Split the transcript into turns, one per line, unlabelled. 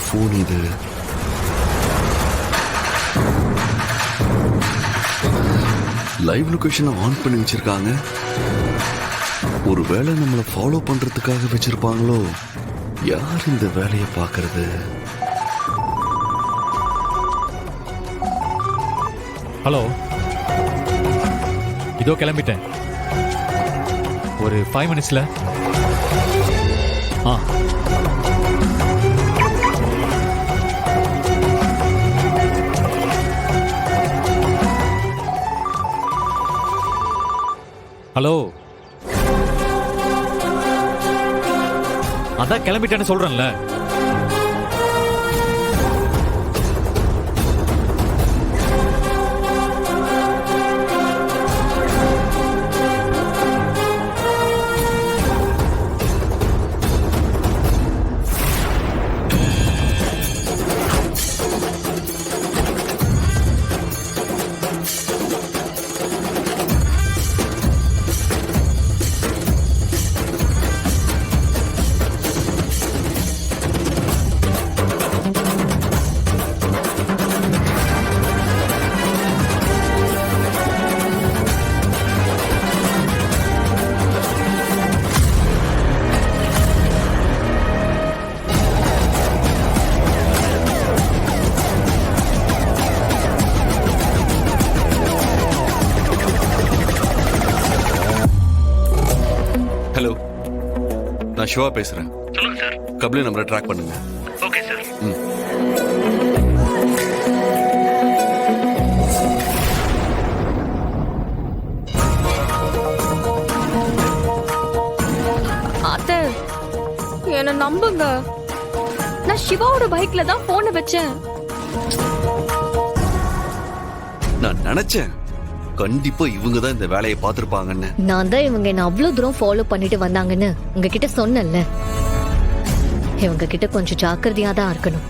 Phone இது? Live லொகேஷனை on பண்ணி வச்சிருக்காங்க. ஒருவேளை நம்மளை ஃபாலோ பண்றதுக்காக வச்சிருப்பாங்களோ? யார் இந்த வேலையை பார்க்கறது?
ஹலோ, இதோ கிளம்பிட்டேன். ஒரு 5 மினிட்ஸ்ல. ஹலோ, அதான் கிளம்பிட்டேன்னு சொல்றேன்ல.
ஹலோ, நான் சிவா பேசுறேன்.
சொல்லுங்க சார்.
கபில நம்பரை ட்ராக் பண்ணுங்க.
Okay sir.
அத்தை, என்ன நம்புங்க. நான் சிவாவோட பைக்ல தான் போனை வச்சேன்.
நான் நினைச்சேன் கண்டிப்பா இவங்க தான் இந்த வேலையை பார்த்திருப்பாங்கன்னு.
நான் தான் இவங்க என்ன அவ்வளவு தூரம் ஃபாலோ பண்ணிட்டு வந்தாங்கன்னு உங்ககிட்ட சொன்னேன்ல. இவங்க கிட்ட கொஞ்சம் ஜாக்கிரதையா தான் இருக்கணும்.